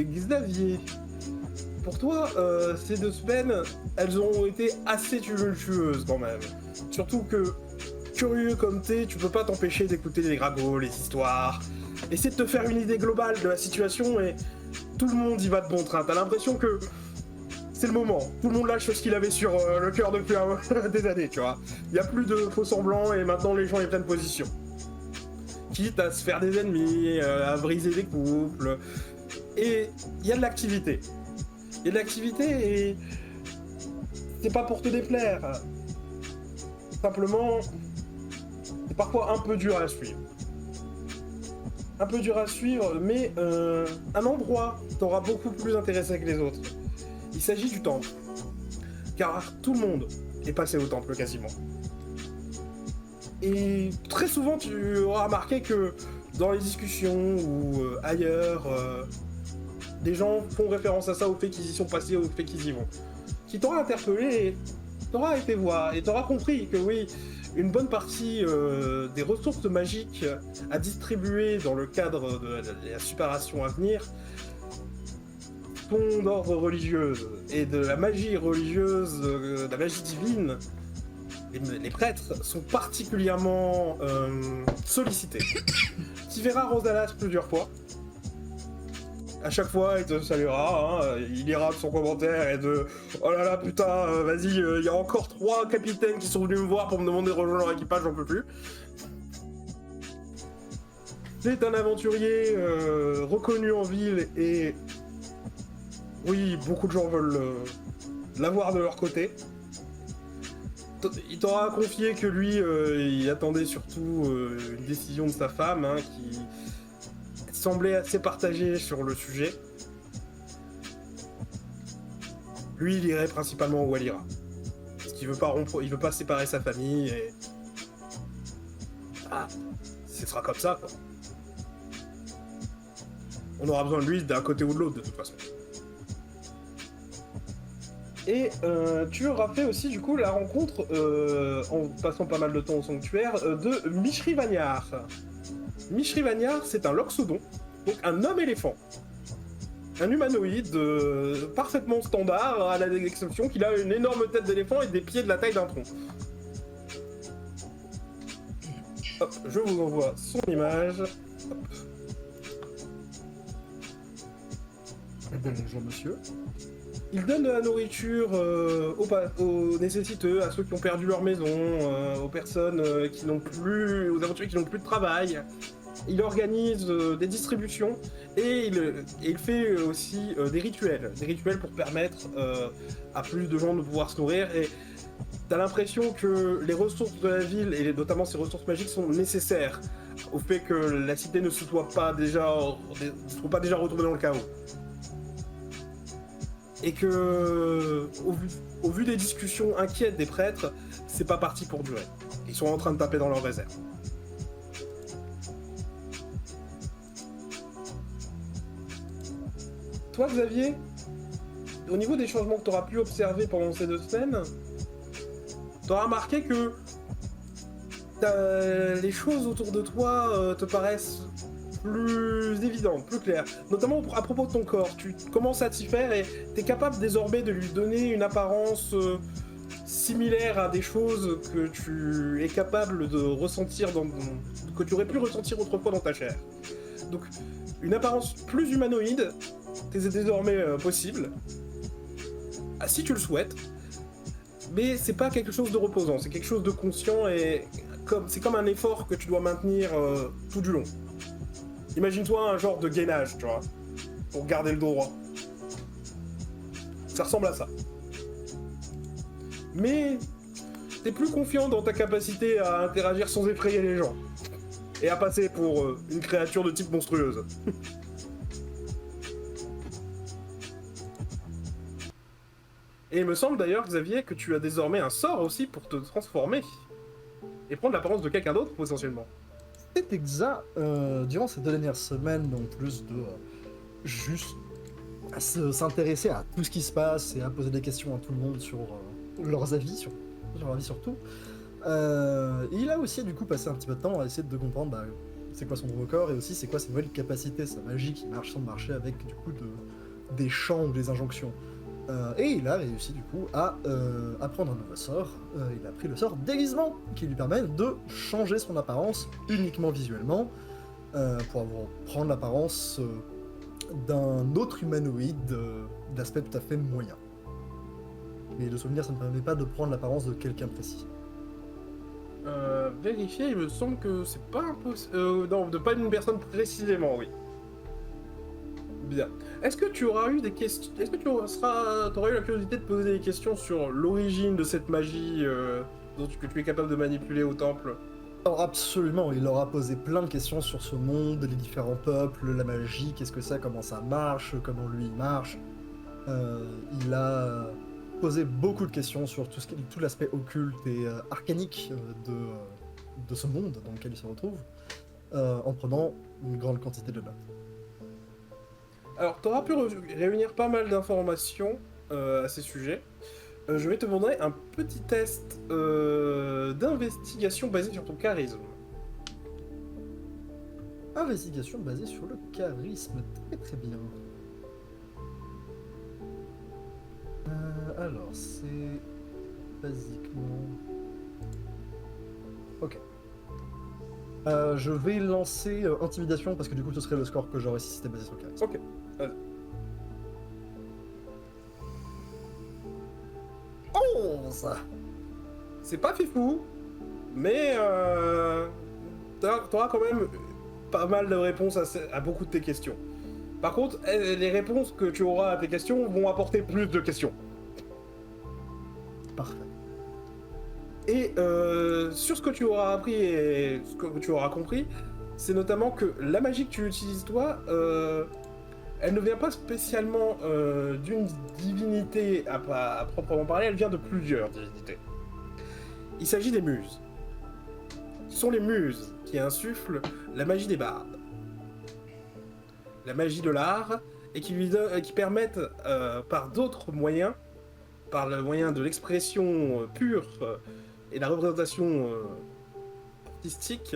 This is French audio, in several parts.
Xavier, pour toi, ces 2 semaines, elles ont été assez tumultueuses quand même. Surtout que, curieux comme t'es, tu peux pas t'empêcher d'écouter les ragots, les histoires, essayer de te faire une idée globale de la situation et tout le monde y va de bon train. T'as l'impression que c'est le moment. Tout le monde lâche ce qu'il avait sur le cœur depuis des années, tu vois. Il n'y a plus de faux semblants et maintenant les gens ils prennent position. Quitte à se faire des ennemis, à briser des couples. Et il y a de l'activité. Il y a de l'activité et c'est pas pour te déplaire. Simplement, c'est parfois un peu dur à suivre. Un peu dur à suivre, mais un endroit t'aura beaucoup plus intéressé que les autres. Il s'agit du temple. Car tout le monde est passé au temple quasiment. Et très souvent, tu auras remarqué que dans les discussions ou ailleurs, des gens font référence à ça, au fait qu'ils y sont passés, au fait qu'ils y vont. Qui t'aura interpellé et t'aura été voir, et t'auras compris que oui, une bonne partie des ressources magiques à distribuer dans le cadre de la séparation à venir sont d'ordre religieuse, et de la magie religieuse, de la magie divine, les prêtres sont particulièrement sollicités. Tu verras Rosalas plusieurs fois. À chaque fois, il te saluera, hein, il lira son commentaire et de « Oh là là, putain, vas-y, il y a encore 3 capitaines qui sont venus me voir pour me demander de rejoindre leur équipage, j'en peux plus. » C'est un aventurier reconnu en ville et... Oui, beaucoup de gens veulent l'avoir de leur côté. Il t'aura confié que lui, il attendait surtout une décision de sa femme, hein, qui semblait assez partagée sur le sujet. Lui, il irait principalement où elle ira. Parce qu'il veut pas rompre, il veut pas séparer sa famille et... Ah, ce sera comme ça, quoi. On aura besoin de lui d'un côté ou de l'autre, de toute façon. Et tu auras fait aussi du coup la rencontre, en passant pas mal de temps au sanctuaire, de Mishri Vanyar. Mishri Vanyar, c'est un loxodon, donc un homme-éléphant. Un humanoïde parfaitement standard, à l'exception qu'il a une énorme tête d'éléphant et des pieds de la taille d'un tronc. Hop, je vous envoie son image. Hop. Bonjour monsieur. Il donne de la nourriture aux nécessiteux, à ceux qui ont perdu leur maison, aux personnes qui n'ont plus, aux aventuriers qui n'ont plus de travail. Il organise des distributions et il fait aussi des rituels pour permettre à plus de gens de pouvoir se nourrir. Et t'as l'impression que les ressources de la ville, et notamment ces ressources magiques, sont nécessaires au fait que la cité ne se soit pas déjà retournée dans le chaos. Et que, au vu des discussions inquiètes des prêtres, c'est pas parti pour durer. Ils sont en train de taper dans leurs réserves. Toi, Xavier, au niveau des changements que tu auras pu observer pendant ces 2 semaines, tu auras remarqué que les choses autour de toi te paraissent plus évidente, plus claire. Notamment à propos de ton corps, tu commences à t'y faire et t'es capable désormais de lui donner une apparence similaire à des choses que tu es capable de ressentir, que tu aurais pu ressentir autrefois dans ta chair. Donc, une apparence plus humanoïde, c'est désormais possible, si tu le souhaites, mais c'est pas quelque chose de reposant, c'est quelque chose de conscient et c'est comme un effort que tu dois maintenir tout du long. Imagine-toi un genre de gainage, tu vois, pour garder le dos droit. Ça ressemble à ça. Mais t'es plus confiant dans ta capacité à interagir sans effrayer les gens. Et à passer pour une créature de type monstrueuse. Et il me semble d'ailleurs, Xavier, que tu as désormais un sort aussi pour te transformer. Et prendre l'apparence de quelqu'un d'autre, potentiellement. C'est exact. Durant ces 2 dernières semaines, en plus de juste s'intéresser à tout ce qui se passe et à poser des questions à tout le monde sur leurs avis, sur leur avis surtout, il a aussi du coup passé un petit peu de temps à essayer de comprendre c'est quoi son nouveau corps, et aussi c'est quoi ses nouvelles capacités, sa magie qui marche sans marcher avec du coup des chants ou des injonctions. Et il a réussi du coup à apprendre un nouveau sort. Il a pris le sort déguisement, qui lui permet de changer son apparence uniquement visuellement, pour prendre l'apparence d'un autre humanoïde d'aspect tout à fait moyen. Mais de souvenir, ça ne permet pas de prendre l'apparence de quelqu'un précis. Vérifier, il me semble que c'est pas impossible. Non, de pas une personne précisément, oui. Bien. Est-ce que tu auras eu des questions. Est-ce que tu auras eu la curiosité de poser des questions sur l'origine de cette magie que tu es capable de manipuler au temple? Alors absolument, il leur a posé plein de questions sur ce monde, les différents peuples, la magie, qu'est-ce que c'est, comment ça marche, comment lui il marche. Il a posé beaucoup de questions sur tout l'aspect occulte et arcanique de ce monde dans lequel il se retrouve, en prenant une grande quantité de notes. Alors, tu auras pu réunir pas mal d'informations à ces sujets. Je vais te demander un petit test d'investigation basé sur ton charisme. Investigation basée sur le charisme, très très bien. Alors, c'est basiquement... Ok. Je vais lancer intimidation parce que du coup ce serait le score que j'aurais si c'était basé sur le charisme. Ok, vas-y. 11. C'est pas fifou, mais t'auras quand même pas mal de réponses à beaucoup de tes questions. Par contre, les réponses que tu auras à tes questions vont apporter plus de questions. Parfait. Et sur ce que tu auras appris et ce que tu auras compris, c'est notamment que la magie que tu utilises toi, elle ne vient pas spécialement d'une divinité à proprement parler, elle vient de plusieurs divinités. Il s'agit des muses. Ce sont les muses qui insufflent la magie des bardes. La magie de l'art, et qui permettent, par d'autres moyens, par le moyen de l'expression pure et la représentation artistique,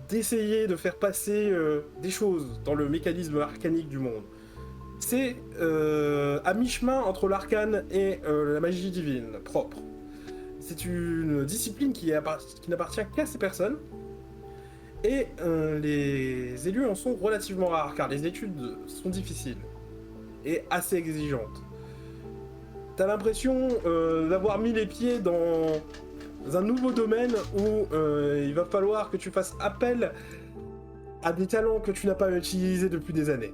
d'essayer de faire passer des choses dans le mécanisme arcanique du monde. C'est à mi-chemin entre l'arcane et la magie divine propre. C'est une discipline qui n'appartient qu'à ces personnes, et les élus en sont relativement rares, car les études sont difficiles et assez exigeantes. T'as l'impression d'avoir mis les pieds dans un nouveau domaine où il va falloir que tu fasses appel à des talents que tu n'as pas utilisés depuis des années.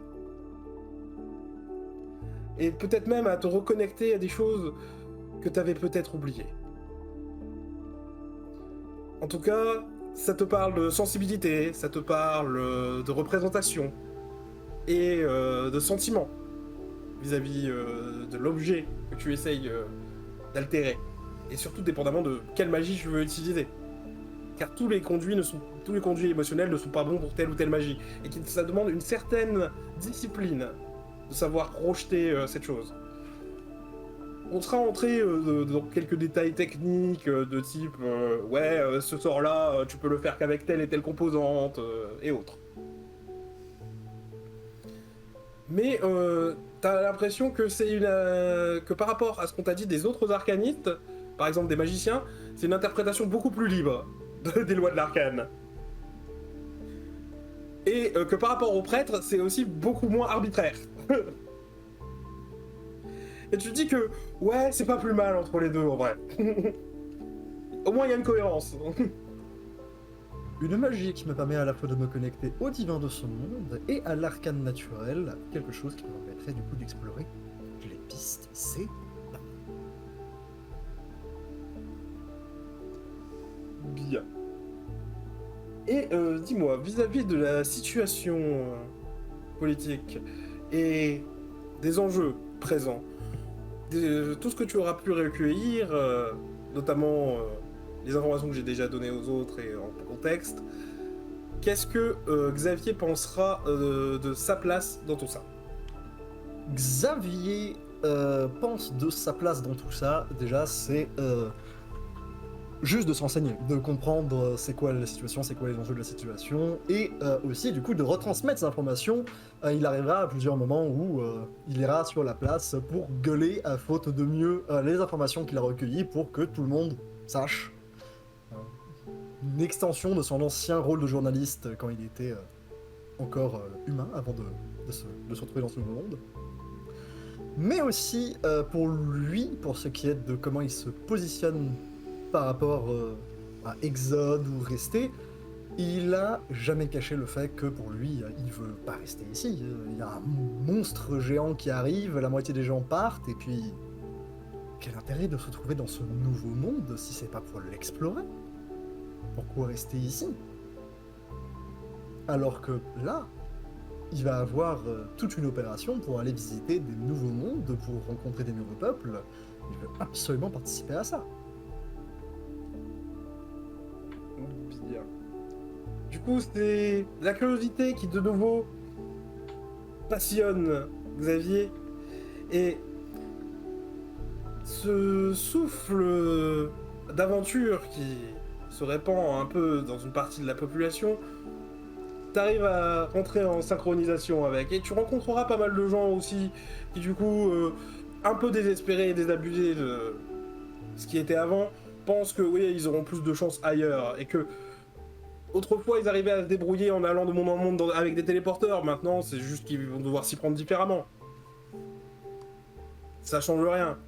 Et peut-être même à te reconnecter à des choses que tu avais peut-être oubliées. En tout cas, ça te parle de sensibilité, ça te parle de représentation et de sentiment vis-à-vis de l'objet que tu essayes d'altérer. Et surtout dépendamment de quelle magie tu veux utiliser. Car tous les conduits émotionnels ne sont pas bons pour telle ou telle magie. Et ça demande une certaine discipline de savoir projeter cette chose. On sera entré dans quelques détails techniques de type ce sort-là, tu peux le faire qu'avec telle et telle composante et autres. Mais t'as l'impression que que par rapport à ce qu'on t'a dit des autres arcanistes, par exemple des magiciens, c'est une interprétation beaucoup plus libre des lois de l'arcane. Et que par rapport aux prêtres, c'est aussi beaucoup moins arbitraire. Et tu te dis que, ouais, c'est pas plus mal entre les deux, en vrai. Au moins, il y a une cohérence. Une magie qui me permet à la fois de me connecter au divin de ce monde et à l'arcane naturel, quelque chose qui me permettrait du coup d'explorer les pistes. C'est... Bien. Et dis-moi, vis-à-vis de la situation politique et des enjeux présents, tout ce que tu auras pu recueillir, notamment les informations que j'ai déjà données aux autres et en contexte, qu'est-ce que Xavier pensera de sa place dans tout ça? Xavier pense de sa place dans tout ça, déjà c'est juste de se renseigner, de comprendre c'est quoi la situation, c'est quoi les enjeux de la situation, et aussi du coup de retransmettre ces informations. Il arrivera à plusieurs moments où il ira sur la place pour gueuler à faute de mieux les informations qu'il a recueillies pour que tout le monde sache. Une extension de son ancien rôle de journaliste quand il était encore humain avant de se retrouver dans ce nouveau monde. Mais aussi pour lui, pour ce qui est de comment il se positionne par rapport à Exode ou rester, il a jamais caché le fait que pour lui, il veut pas rester ici. Il y a un monstre géant qui arrive, la moitié des gens partent, et puis quel intérêt de se retrouver dans ce nouveau monde si c'est pas pour l'explorer? Pourquoi rester ici? Alors que là, il va avoir toute une opération pour aller visiter des nouveaux mondes, pour rencontrer des nouveaux peuples. Il veut absolument participer à ça. Bien. Du coup, c'est la curiosité qui, de nouveau, passionne Xavier. Et ce souffle d'aventure qui se répand un peu dans une partie de la population, t'arrives à rentrer en synchronisation avec. Et tu rencontreras pas mal de gens aussi qui, du coup, un peu désespérés et désabusés de ce qui était avant, pensent que oui, ils auront plus de chance ailleurs. Et que autrefois, ils arrivaient à se débrouiller en allant de monde en monde avec des téléporteurs. Maintenant, c'est juste qu'ils vont devoir s'y prendre différemment. Ça change rien.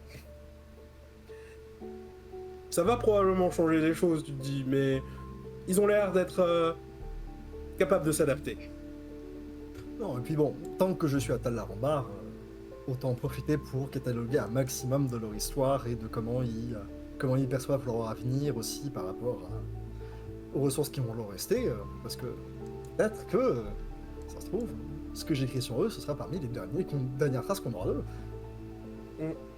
Ça va probablement changer les choses, tu te dis, mais ils ont l'air d'être capables de s'adapter. Non, et puis bon, tant que je suis à Tal-Larambar, autant en profiter pour cataloguer un maximum de leur histoire et de comment ils perçoivent leur avenir aussi par rapport aux ressources qui vont leur rester, parce que peut-être que, ça se trouve, ce que j'écris sur eux, ce sera parmi les dernières traces qu'on aura d'eux.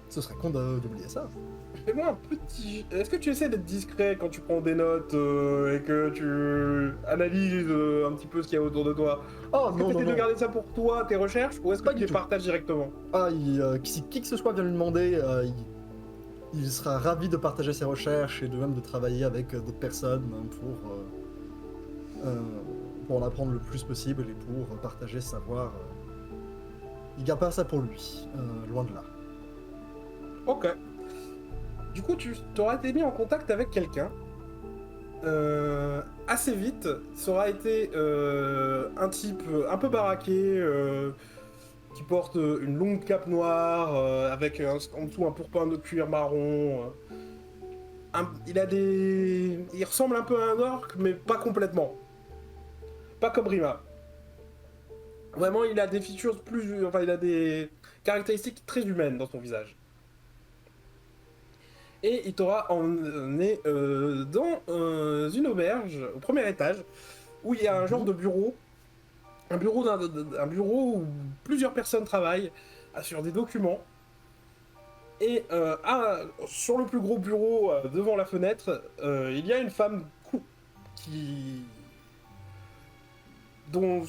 Ce serait con d'oublier ça. Fais-moi un petit... Est-ce que tu essaies d'être discret quand tu prends des notes et que tu analyses un petit peu ce qu'il y a autour de toi? Oh Est-ce que tu essaies de garder ça pour toi, tes recherches, ou est-ce que tu les partages directement? Ah, si qui que ce soit vient lui demander, il sera ravi de partager ses recherches et de même de travailler avec d'autres personnes pour en apprendre le plus possible et pour partager ce savoir. Il garde pas ça pour lui, loin de là. Ok. Du coup, tu auras été mis en contact avec quelqu'un. Assez vite, ça aura été un type un peu baraqué, qui porte une longue cape noire, avec en dessous un pourpoint de cuir marron. Il ressemble un peu à un orc, mais pas complètement. Pas comme Rima. Vraiment, il a des features plus... Enfin, il a des caractéristiques très humaines dans son visage. Et il t'aura emmené dans une auberge, au premier étage, où il y a un genre de bureau. Un bureau où plusieurs personnes travaillent sur des documents. Et sur le plus gros bureau, devant la fenêtre, il y a une femme dont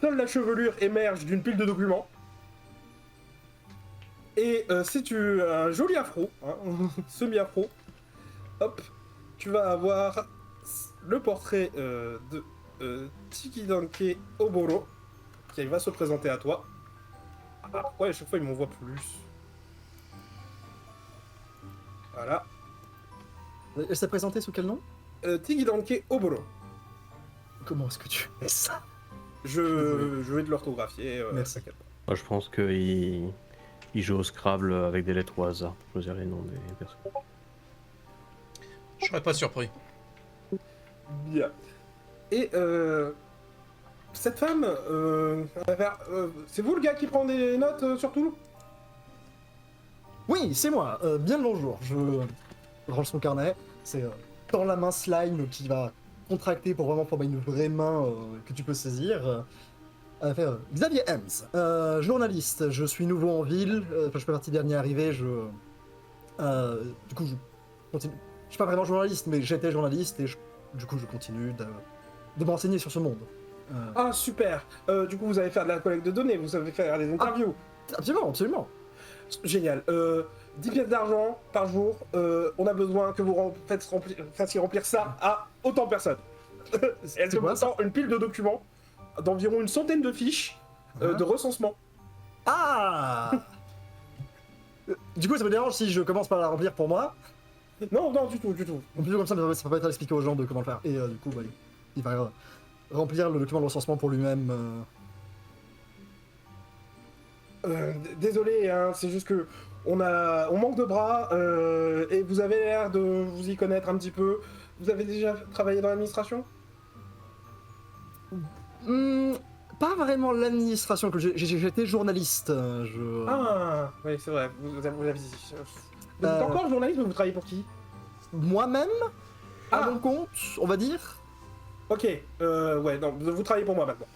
seule la chevelure émerge d'une pile de documents. Et c'est un joli afro, hein, semi-afro. Hop, tu vas avoir le portrait de Tikidanke Oboro, qui va se présenter à toi. Ah, ouais, à chaque fois il m'envoie plus. Voilà. Elle s'est présentée sous quel nom? Tikidanke Oboro. Comment est-ce que tu fais ça? Je vais te l'orthographier. Merci. Moi, je pense qu'il joue au Scrabble avec des lettres au hasard pour choisir les noms des personnes. Je serais pas surpris. Bien. Et cette femme, c'est vous le gars qui prend des notes surtout? Oui, c'est moi. Bien le bonjour. Je range son carnet. C'est dans la main slime qui va contracter pour vraiment former une vraie main que tu peux saisir. Xavier Hems, journaliste. Je suis nouveau en ville. Je fais partie des derniers arrivés. Du coup, je continue. Je suis pas vraiment journaliste, mais j'étais journaliste et du coup, je continue de m'enseigner sur ce monde. Ah, super. Du coup, vous allez faire de la collecte de données, vous savez faire des interviews. Absolument, absolument. Génial. 10 pièces d'argent par jour. On a besoin que vous fassiez remplir ça à autant de personnes. Elle se quoi, ça une pile de documents d'environ une centaine de fiches de recensement. Ah Du coup, ça me dérange si je commence par la remplir pour moi. Non, non, du tout, du tout. En plus, comme ça va pas être à expliquer aux gens de comment le faire. Et du coup, bah, il va remplir le document de recensement pour lui-même. Désolé, hein, c'est juste que on manque de bras et vous avez l'air de vous y connaître un petit peu. Vous avez déjà travaillé dans l'administration? Pas vraiment l'administration, que j'étais journaliste. Ah, oui, c'est vrai, vous avez dit. Vous êtes Euh, encore journaliste, mais vous travaillez pour qui? Moi-même, à Ah. mon compte, on va dire. Ok, ouais, non, vous travaillez pour moi maintenant.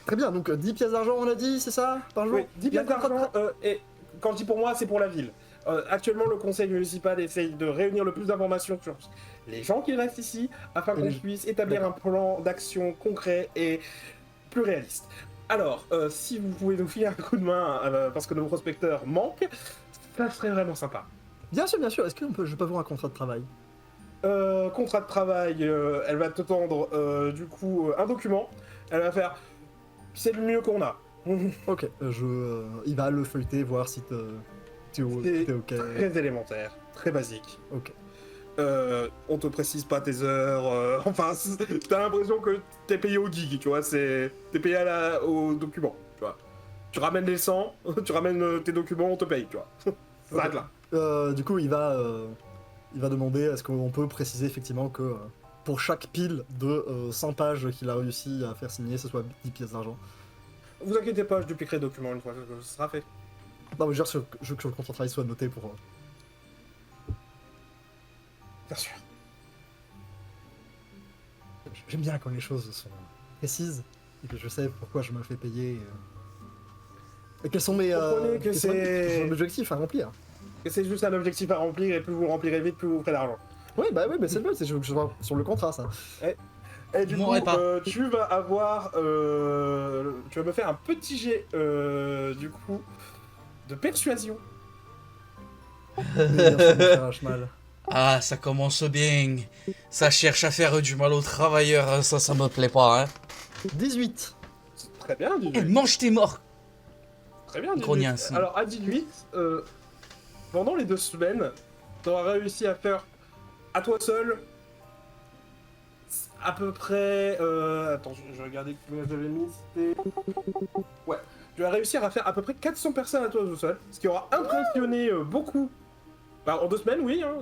Très bien, donc 10 pièces d'argent, on a dit, c'est ça, par jour? Oui, 10 Il y a pièces un contrat de d'argent, et quand je dis pour moi, c'est pour la ville. Actuellement, le conseil municipal essaye de réunir le plus d'informations sur les gens qui restent ici, afin qu'on puisse établir un plan d'action concret et plus réaliste. Alors, si vous pouvez nous filer un coup de main, parce que nos prospecteurs manquent, ça serait vraiment sympa. Bien sûr, bien sûr. Est-ce que je peux avoir un contrat de travail? Contrat de travail, elle va te tendre du coup un document. Elle va faire, c'est le mieux qu'on a. Ok, il va le feuilleter, voir si t'es ok. Très élémentaire, très basique. Ok. On te précise pas tes heures. Enfin, t'as l'impression que t'es payé au gig, tu vois. T'es payé au document, tu vois. Tu ramènes les 100, tu ramènes tes documents, on te paye, tu vois. Ça s'arrête là. Du coup, il va demander est-ce qu'on peut préciser effectivement que pour chaque pile de 100 pages qu'il a réussi à faire signer, ce soit 10 pièces d'argent. Vous inquiétez pas, je dupliquerai le document une fois que ce sera fait. Non, mais je veux que le contrat de travail soit noté pour. Bien sûr. J'aime bien quand les choses sont précises et que je sais pourquoi je me fais payer. Et quels sont mes Comprenez que quels sont c'est- mes objectifs à remplir. Et c'est juste un objectif à remplir, et plus vous le remplirez vite, plus vous ferez d'argent. Oui, bah c'est le but, c'est que je vois sur le contrat ça. Et du coup, Mourrez pas. tu vas avoir... tu vas me faire un petit jet, du coup, de persuasion. Bien sûr, mon cher Ashmal. Ah, ça commence bien. Ça cherche à faire du mal aux travailleurs, ça me plaît pas, hein. 18. Très bien, 18. Eh, mange tes morts. Très bien, 18. Grognasse. Alors, à 18, pendant les 2 semaines, tu auras réussi à faire, à toi seul, à peu près... attends, je vais regarder combien j'avais mis, c'était... Ouais, tu vas réussir à faire à peu près 400 personnes à toi tout seul, ce qui aura impressionné beaucoup. Bah, en 2 semaines, oui, hein.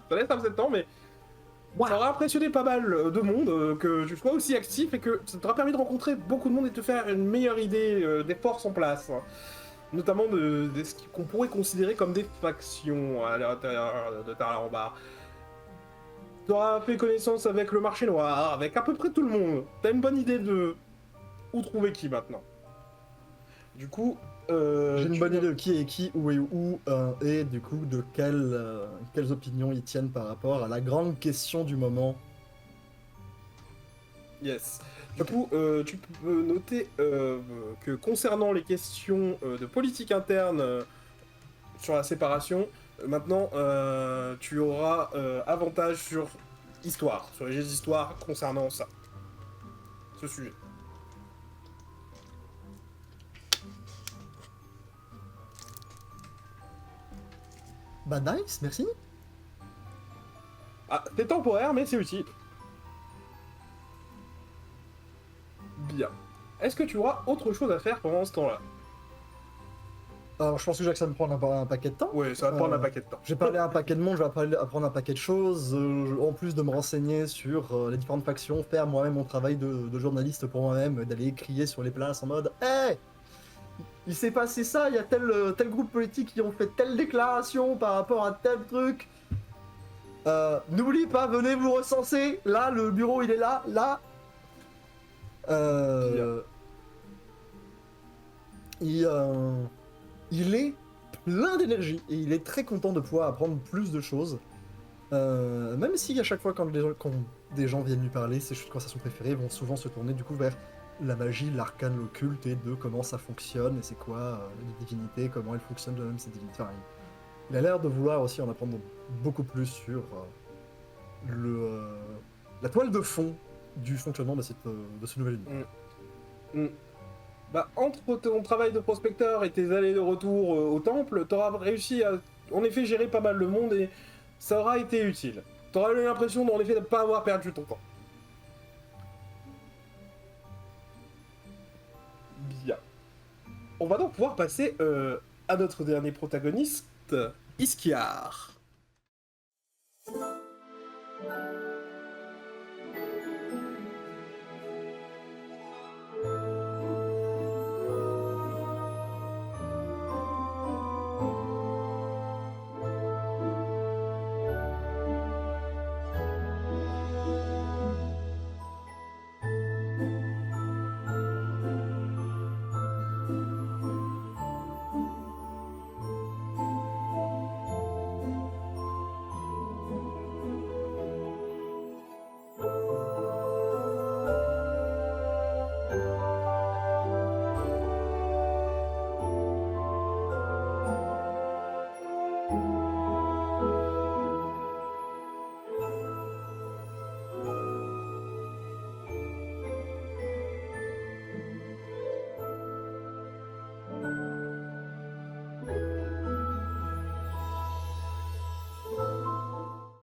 Ça laisse un peu de temps, mais... Ça aura impressionné pas mal de monde, que tu sois aussi actif et que ça t'aura permis de rencontrer beaucoup de monde et de te faire une meilleure idée des forces en place. Hein. Notamment de ce qu'on pourrait considérer comme des factions à l'intérieur de Tarlambar. Tu auras fait connaissance avec le marché noir, avec à peu près tout le monde. T'as une bonne idée de où trouver qui maintenant. Du coup, J'ai une bonne idée de qui est qui, où est où, et du coup de quelles opinions ils tiennent par rapport à la grande question du moment. Yes. Du coup, tu peux noter que concernant les questions de politique interne sur la séparation, maintenant tu auras avantage sur histoire, sur les jets d'histoire concernant ça, ce sujet. Bah nice, merci. Ah, c'est temporaire, mais c'est utile. Bien. Est-ce que tu auras autre chose à faire pendant ce temps-là? Alors je pense que ça va me prendre un paquet de temps. Ouais, ça va te prendre un paquet de temps. Je vais parler à un paquet de monde, je vais apprendre un paquet de choses, en plus de me renseigner sur les différentes factions, faire moi-même mon travail de journaliste pour moi-même, d'aller crier sur les places en mode « Hey, il s'est passé ça, il y a tel groupe politique qui ont fait telle déclaration par rapport à tel truc. N'oublie pas, venez vous recenser, là, le bureau il est là, là. » Il est plein d'énergie et il est très content de pouvoir apprendre plus de choses. Même si à chaque fois quand des gens viennent lui parler, ses conversations préférées vont souvent se tourner du coup vers la magie, l'arcane, l'occulte et de comment ça fonctionne et c'est quoi les divinités, comment elles fonctionnent de même ces divinités. Enfin, il a l'air de vouloir aussi en apprendre beaucoup plus sur la toile de fond du fonctionnement de ce nouvel univers. Mm. Bah, entre ton travail de prospecteur et tes allers-retours au temple, t'auras réussi à, en effet, gérer pas mal le monde et ça aura été utile. T'auras eu l'impression, en effet, de ne pas avoir perdu ton temps. Bien. On va donc pouvoir passer à notre dernier protagoniste, Iskiar.